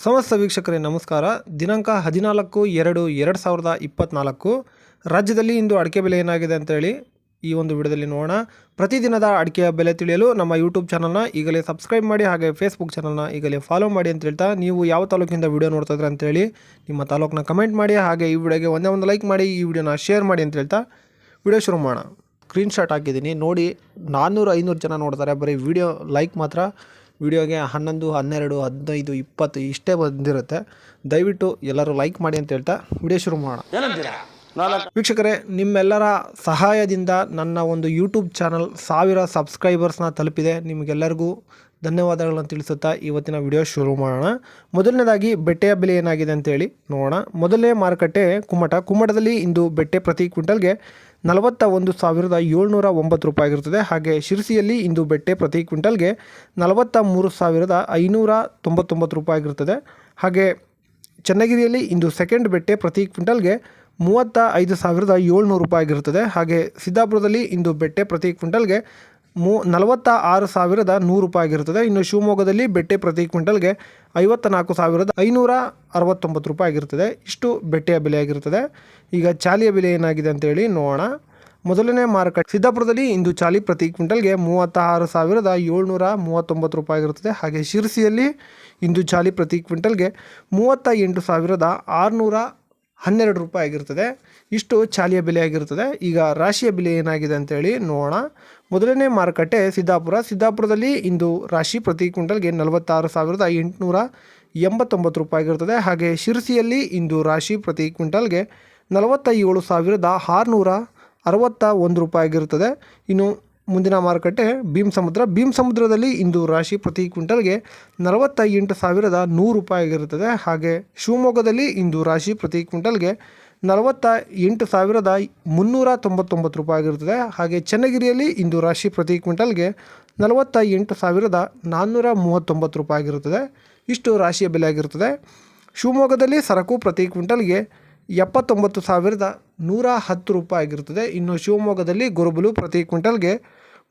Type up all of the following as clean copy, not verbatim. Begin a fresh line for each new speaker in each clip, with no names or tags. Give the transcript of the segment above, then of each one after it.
ಸಮಸ್ತ ವೀಕ್ಷಕರೇ ನಮಸ್ಕಾರ. ದಿನಾಂಕ 14/2/2024 ರಾಜ್ಯದಲ್ಲಿ ಇಂದು ಅಡಿಕೆ ಬೆಲೆ ಏನಾಗಿದೆ ಅಂತೇಳಿ ಈ ಒಂದು ವಿಡಿಯೋದಲ್ಲಿ ನೋಡೋಣ. ಪ್ರತಿದಿನದ ಅಡಿಕೆಯ ಬೆಲೆ ತಿಳಿಯಲು ನಮ್ಮ ಯೂಟ್ಯೂಬ್ ಚಾನಲ್ನ ಈಗಲೇ ಸಬ್ಸ್ಕ್ರೈಬ್ ಮಾಡಿ, ಹಾಗೆ ಫೇಸ್ಬುಕ್ ಚಾನಲ್ನ ಈಗಲೇ ಫಾಲೋ ಮಾಡಿ ಅಂತ ಹೇಳ್ತಾ, ನೀವು ಯಾವ ತಾಲೂಕಿಂದ ವಿಡಿಯೋ ನೋಡ್ತಾ ಇದ್ರೆ ಅಂತೇಳಿ ನಿಮ್ಮ ತಾಲೂಕನ್ನ ಕಮೆಂಟ್ ಮಾಡಿ, ಹಾಗೆ ಈ ವಿಡಿಯೋಗೆ ಒಂದೇ ಒಂದು ಲೈಕ್ ಮಾಡಿ, ಈ ವಿಡಿಯೋನ ಶೇರ್ ಮಾಡಿ ಅಂತ ಹೇಳ್ತಾ ವಿಡಿಯೋ ಶುರು ಮಾಡೋಣ. ಸ್ಕ್ರೀನ್ಶಾಟ್ ಹಾಕಿದ್ದೀನಿ ನೋಡಿ. 400-500 ಜನ ನೋಡ್ತಾರೆ, ಬರೀ ವಿಡಿಯೋ ಲೈಕ್ ಮಾತ್ರ ವಿಡಿಯೋಗೆ 11, 12, 15, 20 ಇಷ್ಟೇ ಬಂದಿರುತ್ತೆ. ದಯವಿಟ್ಟು ಎಲ್ಲರೂ ಲೈಕ್ ಮಾಡಿ ಅಂತ ಹೇಳ್ತಾ ವಿಡಿಯೋ ಶುರು ಮಾಡೋಣ. ವೀಕ್ಷಕರೇ, ನಿಮ್ಮೆಲ್ಲರ ಸಹಾಯದಿಂದ ನನ್ನ ಒಂದು ಯೂಟ್ಯೂಬ್ ಚಾನಲ್ 1000 ಸಬ್ಸ್ಕ್ರೈಬರ್ಸ್ನ ತಲುಪಿದೆ. ನಿಮಗೆಲ್ಲರಿಗೂ ಧನ್ಯವಾದಗಳನ್ನು ತಿಳಿಸುತ್ತಾ ಇವತ್ತಿನ ವಿಡಿಯೋ ಶುರು ಮಾಡೋಣ. ಮೊದಲನೇದಾಗಿ ಬೆಟ್ಟೆಯ ಬೆಲೆ ಏನಾಗಿದೆ ಅಂತೇಳಿ ನೋಡೋಣ. ಮೊದಲನೇ ಮಾರುಕಟ್ಟೆ ಕುಮ್ಮಟದಲ್ಲಿ ಇಂದು ಬೆಟ್ಟೆ ಪ್ರತಿ ಕ್ವಿಂಟಲ್ಗೆ 41,709 ರೂಪಾಯಿ ಆಗಿರುತ್ತದೆ. ಹಾಗೆ ಶಿರಸಿಯಲ್ಲಿ ಇಂದು ಬೆಟ್ಟೆ ಪ್ರತಿ ಕ್ವಿಂಟಲ್ಗೆ 43,599 ರೂಪಾಯಿ ಆಗಿರುತ್ತದೆ. ಹಾಗೆ ಚನ್ನಗಿರಿಯಲ್ಲಿ ಇಂದು ಸೆಕೆಂಡ್ ಬೆಟ್ಟೆ ಪ್ರತಿ ಕ್ವಿಂಟಲ್ಗೆ 35,700 ರೂಪಾಯಿ ಆಗಿರುತ್ತದೆ. ಹಾಗೆ ಸಿದ್ದಾಪುರದಲ್ಲಿ ಇಂದು ಬೆಟ್ಟೆ ಪ್ರತಿ ಕ್ವಿಂಟಲ್ಗೆ 46,100 ರೂಪಾಯಿ ಆಗಿರುತ್ತದೆ. ಇನ್ನು ಶಿವಮೊಗ್ಗದಲ್ಲಿ ಬೆಟ್ಟೆ ಪ್ರತಿ ಕ್ವಿಂಟಲ್ಗೆ 54,569 ರೂಪಾಯಿ ಆಗಿರುತ್ತದೆ. ಇಷ್ಟು ಬೆಟ್ಟೆಯ ಬೆಲೆ ಆಗಿರುತ್ತದೆ. ಈಗ ಚಾಲಿಯ ಬೆಲೆ ಏನಾಗಿದೆ ಅಂತೇಳಿ ನೋಡೋಣ. ಮೊದಲನೇ ಮಾರುಕಟ್ಟೆ ಸಿದ್ದಾಪುರದಲ್ಲಿ ಇಂದು ಚಾಲಿ ಪ್ರತಿ ಕ್ವಿಂಟಲ್ಗೆ 36,739 ರೂಪಾಯಿ ಆಗಿರುತ್ತದೆ. ಹಾಗೆ ಶಿರಸಿಯಲ್ಲಿ ಇಂದು ಚಾಲಿ ಪ್ರತಿ ಕ್ವಿಂಟಲ್ಗೆ 38,612 ರೂಪಾಯಿ ಆಗಿರುತ್ತದೆ. ಇಷ್ಟು ಚಾಲಿಯ ಬೆಲೆ ಆಗಿರುತ್ತದೆ. ಈಗ ರಾಶಿಯ ಬೆಲೆ ಏನಾಗಿದೆ ಅಂತೇಳಿ ನೋಡೋಣ. ಮೊದಲನೇ ಮಾರುಕಟ್ಟೆ ಸಿದ್ದಾಪುರದಲ್ಲಿ ಇಂದು ರಾಶಿ ಪ್ರತಿ ಕ್ವಿಂಟಲ್ಗೆ 46,889 ರೂಪಾಯಿ ಆಗಿರುತ್ತದೆ. ಹಾಗೆ ಶಿರಸಿಯಲ್ಲಿ ಇಂದು ರಾಶಿ ಪ್ರತಿ ಕ್ವಿಂಟಲ್ಗೆ 47,661 ರೂಪಾಯಿ ಆಗಿರುತ್ತದೆ. ಇನ್ನು ಮುಂದಿನ ಮಾರುಕಟ್ಟೆ ಭೀಮಸಮುದ್ರದಲ್ಲಿ ಇಂದು ರಾಶಿ ಪ್ರತಿ ಕ್ವಿಂಟಲ್ಗೆ 48,100 ರೂಪಾಯಿ ಆಗಿರುತ್ತದೆ. ಹಾಗೆ ಶಿವಮೊಗ್ಗದಲ್ಲಿ ಇಂದು ರಾಶಿ ಪ್ರತಿ ಕ್ವಿಂಟಲ್ಗೆ 48,399 ರೂಪಾಯಿ ಆಗಿರುತ್ತದೆ. ಹಾಗೆ ಚನ್ನಗಿರಿಯಲ್ಲಿ ಇಂದು ರಾಶಿ ಪ್ರತಿ ಕ್ವಿಂಟಲ್ಗೆ 48,439 ರೂಪಾಯಿ ಆಗಿರುತ್ತದೆ. ಇಷ್ಟು ರಾಶಿಯ ಬೆಲೆ ಆಗಿರುತ್ತದೆ. ಶಿವಮೊಗ್ಗದಲ್ಲಿ ಸರಕು ಪ್ರತಿ ಕ್ವಿಂಟಲ್ಗೆ 79,110 ರೂಪಾಯಿ ಆಗಿರುತ್ತದೆ. ಇನ್ನು ಶಿವಮೊಗ್ಗದಲ್ಲಿ ಗೊರಬಲು ಪ್ರತಿ ಕ್ವಿಂಟಲ್ಗೆ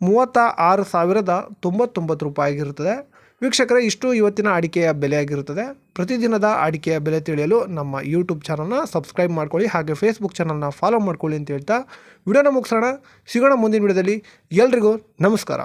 36,099 ರೂಪಾಯಿ ಆಗಿರುತ್ತದೆ. ವೀಕ್ಷಕರೇ, ಇಷ್ಟು ಇವತ್ತಿನ ಅಡಿಕೆಯ ಬೆಲೆ ಆಗಿರುತ್ತದೆ. ಪ್ರತಿದಿನದ ಅಡಿಕೆಯ ಬೆಲೆ ತಿಳಿಯಲು ನಮ್ಮ ಯೂಟ್ಯೂಬ್ ಚಾನಲ್ನ ಸಬ್ಸ್ಕ್ರೈಬ್ ಮಾಡ್ಕೊಳ್ಳಿ, ಹಾಗೆ ಫೇಸ್ಬುಕ್ ಚಾನಲ್ನ ಫಾಲೋ ಮಾಡ್ಕೊಳ್ಳಿ ಅಂತ ಹೇಳ್ತಾ ವಿಡಿಯೋನ ಮುಗಿಸೋಣ. ಸಿಗೋಣ ಮುಂದಿನ ವಿಡಿಯೋದಲ್ಲಿ. ಎಲ್ರಿಗೂ ನಮಸ್ಕಾರ.